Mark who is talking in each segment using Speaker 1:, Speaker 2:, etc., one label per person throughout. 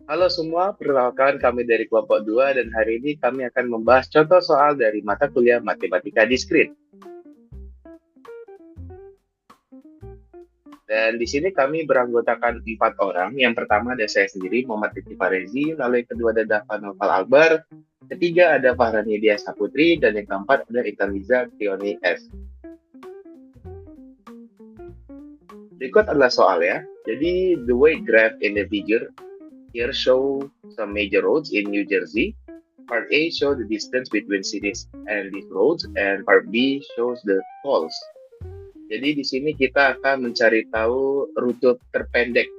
Speaker 1: Halo semua, perkenalkan kami dari kelompok 2 dan hari ini kami akan membahas contoh soal dari mata kuliah Matematika Diskrit. Dan di sini kami beranggotakan 4 orang. Yang pertama ada saya sendiri, Muhammad Rifki Farezi, lalu yang kedua ada Dava Noval Albar, ketiga ada Fahrani Dia Saputri, dan yang keempat ada Ikan Tioni S. Berikut adalah soal ya. Jadi, the weight graph in the figure here show some major roads in New Jersey. Part A shows the distance between cities and these roads, and Part B shows the tolls. Jadi di sini kita akan mencari tahu rute terpendek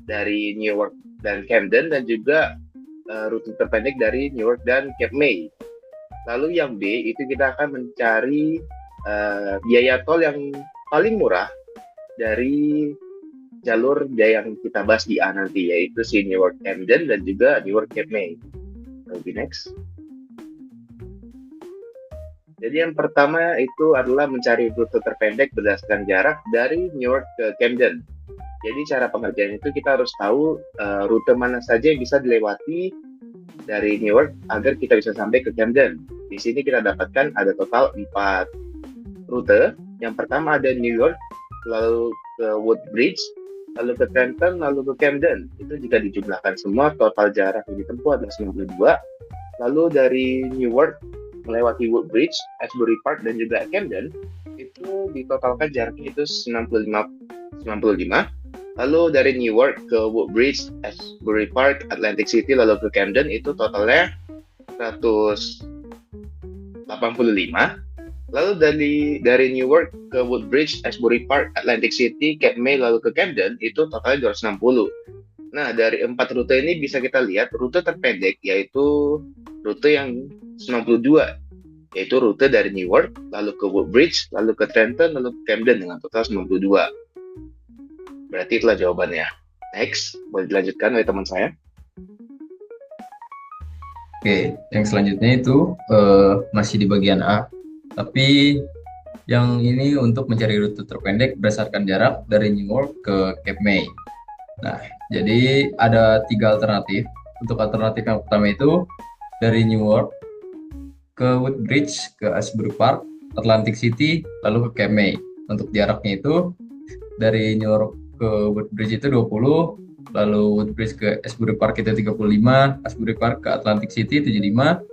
Speaker 1: dari Newark dan Camden dan juga rute terpendek dari Newark dan Cape May. Lalu yang B itu kita akan mencari biaya tol yang paling murah dari jalur yang kita bahas di A nanti, yaitu si Newark Camden dan juga Newark Cape May. Lebih next. Jadi yang pertama itu adalah mencari rute terpendek berdasarkan jarak dari Newark ke Camden. Jadi cara pengerjaan itu kita harus tahu rute mana saja yang bisa dilewati dari Newark agar kita bisa sampai ke Camden. Di sini kita dapatkan ada total 4 rute. Yang pertama ada New York, lalu ke Woodbridge, lalu ke Trenton, lalu ke Camden. Itu jika dijumlahkan semua, total jarak yang ditempuh adalah 92. Lalu dari Newark melewati Woodbridge, Asbury Park, dan juga Camden, itu ditotalkan jaraknya itu 95. Lalu dari Newark ke Woodbridge, Asbury Park, Atlantic City, lalu ke Camden, itu totalnya 185. Lalu dari Newark ke Woodbridge, Asbury Park, Atlantic City, Cape May, lalu ke Camden, itu totalnya 260. Nah, dari 4 rute ini bisa kita lihat rute terpendek, yaitu rute yang 92, yaitu rute dari Newark, lalu ke Woodbridge, lalu ke Trenton, lalu ke Camden dengan total 92. Berarti itulah jawabannya. Next, boleh dilanjutkan oleh teman saya.
Speaker 2: Oke, yang selanjutnya itu masih di bagian A, tapi yang ini untuk mencari rute terpendek berdasarkan jarak dari Newark ke Cape May. Nah, jadi ada 3 alternatif. Untuk alternatif yang pertama itu dari Newark ke Woodbridge, ke Asbury Park, Atlantic City, lalu ke Cape May. Untuk jaraknya itu dari Newark ke Woodbridge itu 20, lalu Woodbridge ke Asbury Park itu 35, Asbury Park ke Atlantic City 75,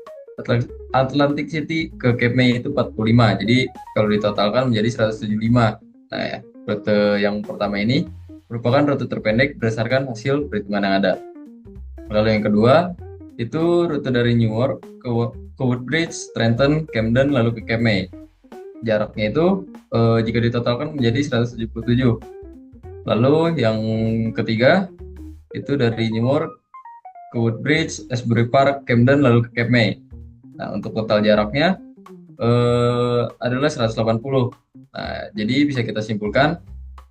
Speaker 2: Atlantic City ke Cape May itu 45. Jadi kalau ditotalkan menjadi 175. Nah, ya, rute yang pertama ini merupakan rute terpendek berdasarkan hasil perhitungan yang ada. Lalu yang kedua itu rute dari Newark ke Woodbridge, Trenton, Camden, lalu ke Cape May. Jaraknya itu jika ditotalkan menjadi 177. Lalu yang ketiga itu dari Newark ke Woodbridge, Asbury Park, Camden, lalu ke Cape May. Nah, untuk total jaraknya adalah 180. Nah, jadi bisa kita simpulkan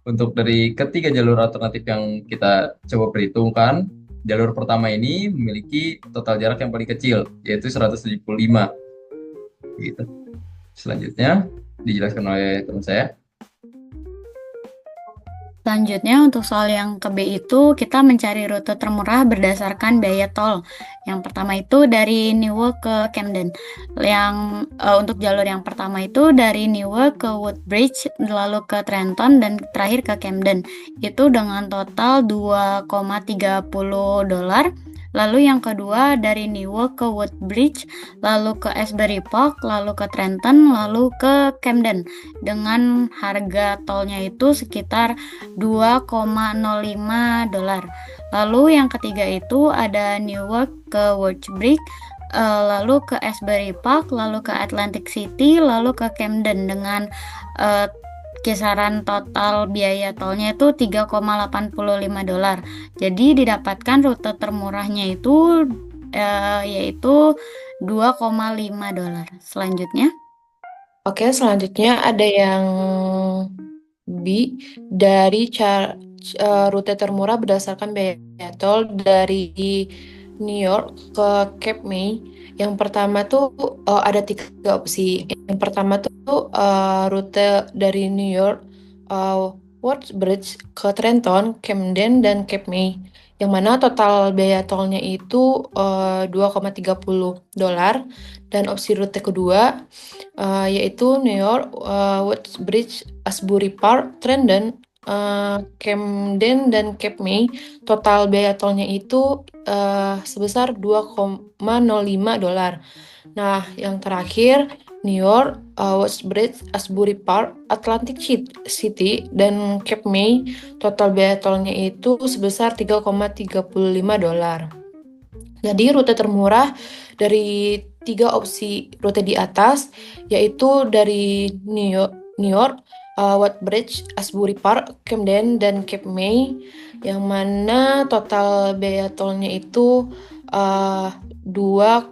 Speaker 2: untuk dari ketiga jalur alternatif yang kita coba perhitungkan, jalur pertama ini memiliki total jarak yang paling kecil, yaitu 175. Gitu. Selanjutnya dijelaskan oleh teman saya.
Speaker 3: Selanjutnya untuk soal yang ke B itu kita mencari rute termurah berdasarkan biaya tol. Yang pertama itu dari Newark ke Camden. Untuk jalur yang pertama itu dari Newark ke Woodbridge, lalu ke Trenton dan terakhir ke Camden. Itu dengan total $2,30. Lalu yang kedua dari Newark ke Woodbridge, lalu ke Asbury Park, lalu ke Trenton, lalu ke Camden dengan harga tolnya itu sekitar $2,05. Lalu yang ketiga itu ada Newark ke Woodbridge, lalu ke Asbury Park, lalu ke Atlantic City, lalu ke Camden dengan kisaran total biaya tolnya itu $3,85. Jadi didapatkan rute termurahnya itu yaitu $2,5. Selanjutnya.
Speaker 4: Oke, selanjutnya ada yang B dari rute termurah berdasarkan biaya tol dari New York ke Cape May. Yang pertama tuh ada 3 opsi. Yang pertama tuh rute dari New York, Woodbridge ke Trenton, Camden, dan Cape May. yang mana total biaya tolnya itu $2,30, dan opsi rute kedua yaitu New York, Woodbridge, Asbury Park, Trendon, Camden, dan Cape May. Total biaya tolnya itu sebesar $2,05. Nah, yang terakhir New York, Woodbridge, Asbury Park, Atlantic City, dan Cape May. Total biaya tolnya itu sebesar $3,35. Jadi rute termurah dari 3 opsi rute di atas yaitu dari New York, Woodbridge, Asbury Park, Camden, dan Cape May, yang mana total biaya tolnya itu $2,05.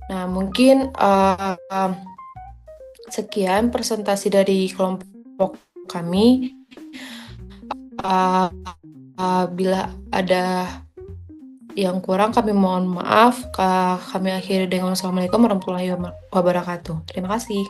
Speaker 4: Nah, mungkin sekian presentasi dari kelompok kami. Bila ada yang kurang, kami mohon maaf. Kami akhiri dengan Assalamualaikum warahmatullahi wabarakatuh. Terima kasih.